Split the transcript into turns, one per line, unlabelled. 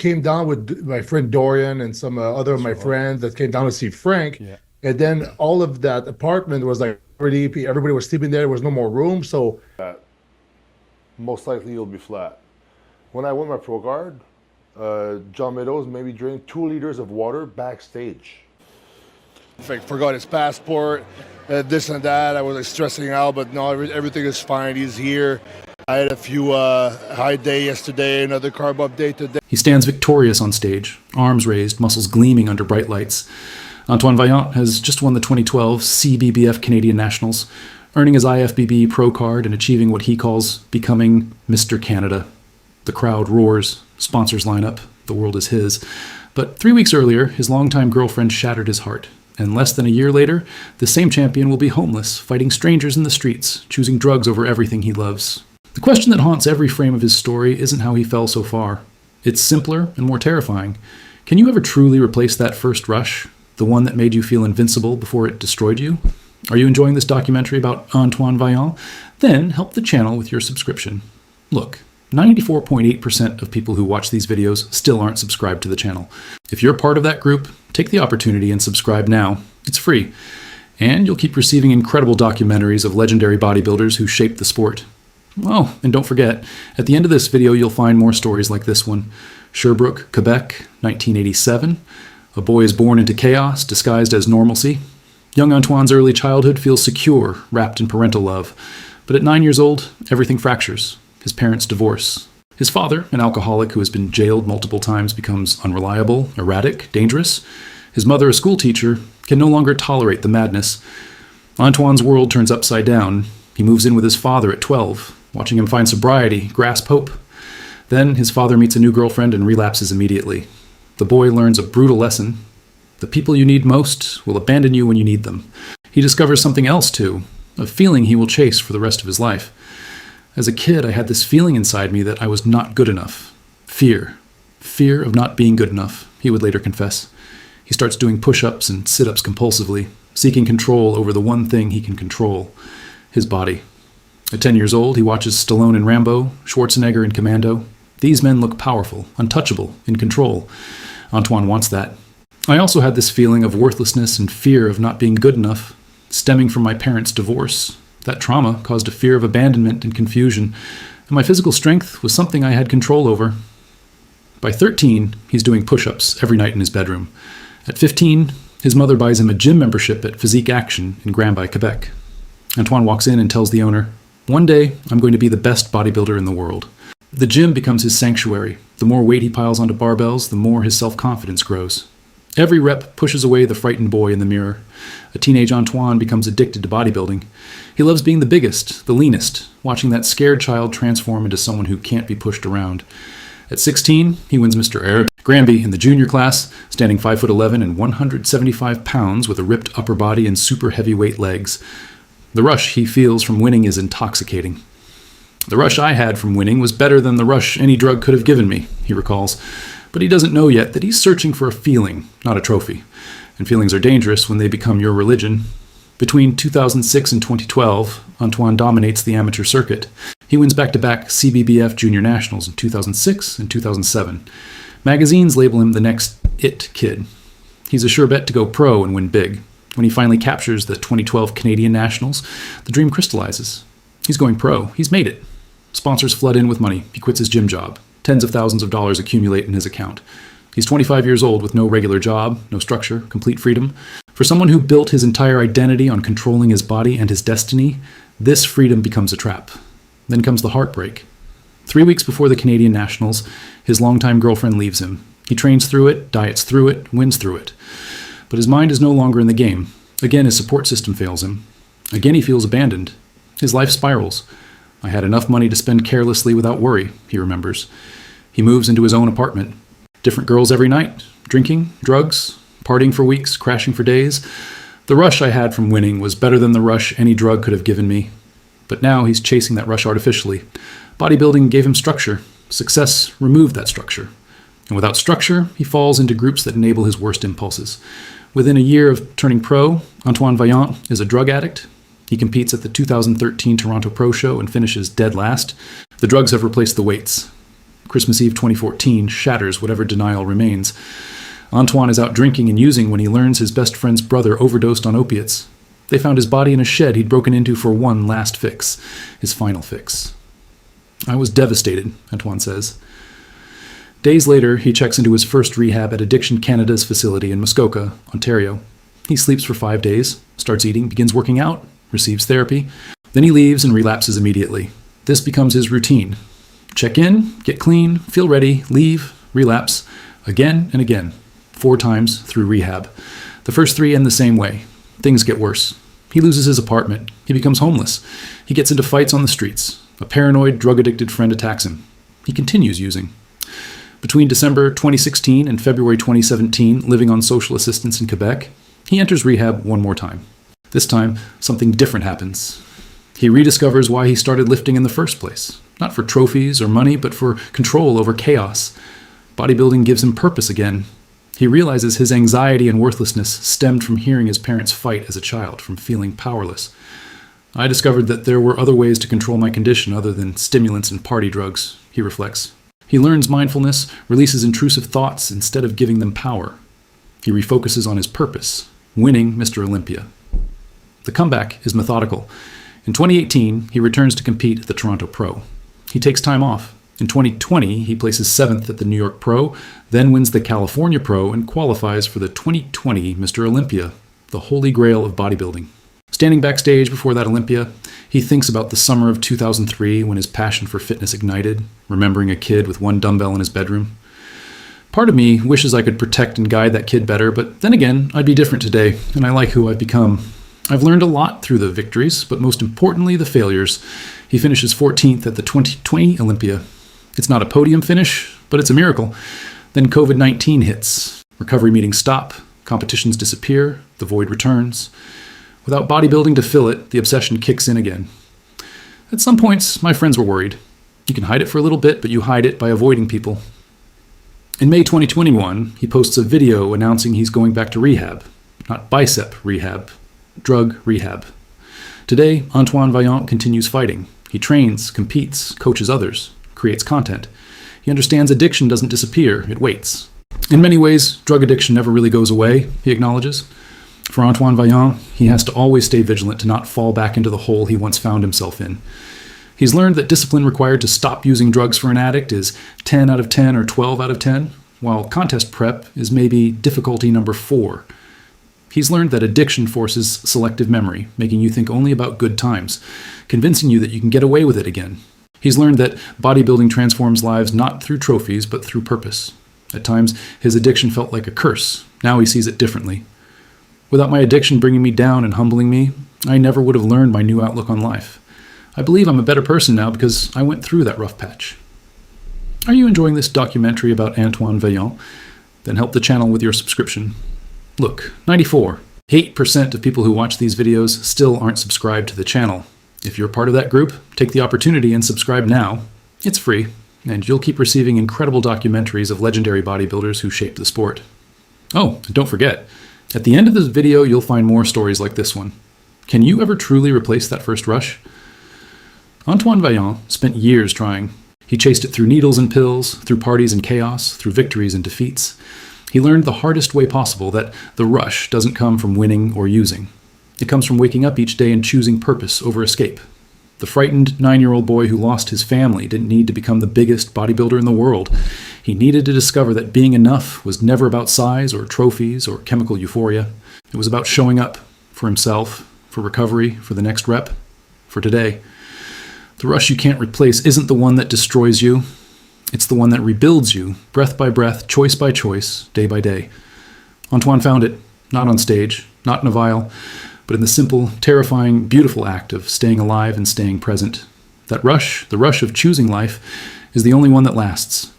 came down with my friend Dorian and some other of my friends that came down to see Frank.
Yeah.
And then all of that apartment was like already, everybody was sleeping there. There was no more room. So most likely you'll be flat. When I won my pro guard, John Meadows made me drink 2 liters of water backstage. I forgot his passport, this and that. I was like, stressing out, but no, everything is fine. He's here. I had a few high day yesterday, another carb up day today.
He stands victorious on stage, arms raised, muscles gleaming under bright lights. Antoine Vaillant has just won the 2012 CBBF Canadian Nationals, earning his IFBB pro card and achieving what he calls becoming Mr. Canada. The crowd roars, sponsors line up, the world is his. But 3 weeks earlier, his longtime girlfriend shattered his heart. And less than a year later, the same champion will be homeless, fighting strangers in the streets, choosing drugs over everything he loves. The question that haunts every frame of his story isn't how he fell so far. It's simpler and more terrifying. Can you ever truly replace that first rush? The one that made you feel invincible before it destroyed you? Are you enjoying this documentary about Antoine Vaillant? Then help the channel with your subscription. Look, 94.8% of people who watch these videos still aren't subscribed to the channel. If you're part of that group, take the opportunity and subscribe now. It's free. And you'll keep receiving incredible documentaries of legendary bodybuilders who shaped the sport. Oh, and don't forget, at the end of this video you'll find more stories like this one. Sherbrooke, Quebec, 1987. A boy is born into chaos, disguised as normalcy. Young Antoine's early childhood feels secure, wrapped in parental love. But at 9 years old, everything fractures. His parents divorce. His father, an alcoholic who has been jailed multiple times, becomes unreliable, erratic, dangerous. His mother, a school teacher, can no longer tolerate the madness. Antoine's world turns upside down. He moves in with his father at 12, watching him find sobriety, grasp hope. Then his father meets a new girlfriend and relapses immediately. The boy learns a brutal lesson. The people you need most will abandon you when you need them. He discovers something else too, a feeling he will chase for the rest of his life. As a kid, I had this feeling inside me that I was not good enough. Fear. Fear of not being good enough, he would later confess. He starts doing push-ups and sit-ups compulsively, seeking control over the one thing he can control, his body. At 10 years old, he watches Stallone in Rambo, Schwarzenegger in Commando. These men look powerful, untouchable, in control. Antoine wants that. I also had this feeling of worthlessness and fear of not being good enough, stemming from my parents' divorce. That trauma caused a fear of abandonment and confusion, and my physical strength was something I had control over. By 13, he's doing push-ups every night in his bedroom. At 15, his mother buys him a gym membership at Physique Action in Granby, Quebec. Antoine walks in and tells the owner, "One day, I'm going to be the best bodybuilder in the world." The gym becomes his sanctuary. The more weight he piles onto barbells, the more his self-confidence grows. Every rep pushes away the frightened boy in the mirror. A teenage Antoine becomes addicted to bodybuilding. He loves being the biggest, the leanest, watching that scared child transform into someone who can't be pushed around. At 16, he wins Mr. Arab Granby in the junior class, standing 5'11" and 175 pounds with a ripped upper body and super heavyweight legs. The rush he feels from winning is intoxicating. "The rush I had from winning was better than the rush any drug could have given me," he recalls. But he doesn't know yet that he's searching for a feeling, not a trophy. And feelings are dangerous when they become your religion. Between 2006 and 2012, Antoine dominates the amateur circuit. He wins back-to-back CBBF Junior Nationals in 2006 and 2007. Magazines label him the next "it kid." He's a sure bet to go pro and win big. When he finally captures the 2012 Canadian Nationals, the dream crystallizes. He's going pro. He's made it. Sponsors flood in with money. He quits his gym job. Tens of thousands of dollars accumulate in his account. He's 25 years old with no regular job, no structure, complete freedom. For someone who built his entire identity on controlling his body and his destiny, this freedom becomes a trap. Then comes the heartbreak. 3 weeks before the Canadian Nationals, his longtime girlfriend leaves him. He trains through it, diets through it, wins through it. But his mind is no longer in the game. Again, his support system fails him. Again, he feels abandoned. His life spirals. "I had enough money to spend carelessly without worry," he remembers. He moves into his own apartment. Different girls every night. Drinking, drugs, partying for weeks, crashing for days. The rush I had from winning was better than the rush any drug could have given me. But now he's chasing that rush artificially. Bodybuilding gave him structure. Success removed that structure. And without structure, he falls into groups that enable his worst impulses. Within a year of turning pro, Antoine Vaillant is a drug addict. He competes at the 2013 Toronto Pro Show and finishes dead last. The drugs have replaced the weights. Christmas Eve 2014 shatters whatever denial remains. Antoine is out drinking and using when he learns his best friend's brother overdosed on opiates. They found his body in a shed he'd broken into for one last fix, his final fix. I was devastated, Antoine says. Days later, he checks into his first rehab at Addiction Canada's facility in Muskoka, Ontario. He sleeps for 5 days, starts eating, begins working out, receives therapy. Then he leaves and relapses immediately. This becomes his routine. Check in, get clean, feel ready, leave, relapse, again and again, 4 times through rehab. The first 3 end the same way. Things get worse. He loses his apartment. He becomes homeless. He gets into fights on the streets. A paranoid, drug-addicted friend attacks him. He continues using. Between December 2016 and February 2017, living on social assistance in Quebec, he enters rehab one more time. This time, something different happens. He rediscovers why he started lifting in the first place. Not for trophies or money, but for control over chaos. Bodybuilding gives him purpose again. He realizes his anxiety and worthlessness stemmed from hearing his parents fight as a child, from feeling powerless. I discovered that there were other ways to control my condition other than stimulants and party drugs, he reflects. He learns mindfulness, releases intrusive thoughts instead of giving them power. He refocuses on his purpose, winning Mr. Olympia. The comeback is methodical. In 2018, he returns to compete at the Toronto Pro. He takes time off. In 2020, he places 7th at the New York Pro, then wins the California Pro and qualifies for the 2020 Mr. Olympia, the holy grail of bodybuilding. Standing backstage before that Olympia, he thinks about the summer of 2003 when his passion for fitness ignited, remembering a kid with 1 dumbbell in his bedroom. Part of me wishes I could protect and guide that kid better, but then again, I'd be different today, and I like who I've become. I've learned a lot through the victories, but most importantly, the failures. He finishes 14th at the 2020 Olympia. It's not a podium finish, but it's a miracle. Then COVID-19 hits. Recovery meetings stop, competitions disappear, the void returns. Without bodybuilding to fill it, the obsession kicks in again. At some points, my friends were worried. You can hide it for a little bit, but you hide it by avoiding people. In May 2021, he posts a video announcing he's going back to rehab. Not bicep rehab, drug rehab. Today, Antoine Vaillant continues fighting. He trains, competes, coaches others, creates content. He understands addiction doesn't disappear, it waits. In many ways, drug addiction never really goes away, he acknowledges. For Antoine Vaillant, he has to always stay vigilant to not fall back into the hole he once found himself in. He's learned that discipline required to stop using drugs for an addict is 10 out of 10 or 12 out of 10, while contest prep is maybe difficulty number 4. He's learned that addiction forces selective memory, making you think only about good times, convincing you that you can get away with it again. He's learned that bodybuilding transforms lives not through trophies, but through purpose. At times, his addiction felt like a curse. Now he sees it differently. Without my addiction bringing me down and humbling me, I never would have learned my new outlook on life. I believe I'm a better person now because I went through that rough patch. Are you enjoying this documentary about Antoine Vaillant? Then help the channel with your subscription. Look, 8% of people who watch these videos still aren't subscribed to the channel. If you're part of that group, take the opportunity and subscribe now. It's free, and you'll keep receiving incredible documentaries of legendary bodybuilders who shaped the sport. Oh, and don't forget, at the end of this video, you'll find more stories like this one. Can you ever truly replace that first rush? Antoine Vaillant spent years trying. He chased it through needles and pills, through parties and chaos, through victories and defeats. He learned the hardest way possible that the rush doesn't come from winning or using. It comes from waking up each day and choosing purpose over escape. The frightened 9-year-old boy who lost his family didn't need to become the biggest bodybuilder in the world. He needed to discover that being enough was never about size or trophies or chemical euphoria. It was about showing up for himself, for recovery, for the next rep, for today. The rush you can't replace isn't the one that destroys you. It's the one that rebuilds you, breath by breath, choice by choice, day by day. Antoine found it, not on stage, not in a vial, but in the simple, terrifying, beautiful act of staying alive and staying present. That rush, the rush of choosing life, is the only one that lasts.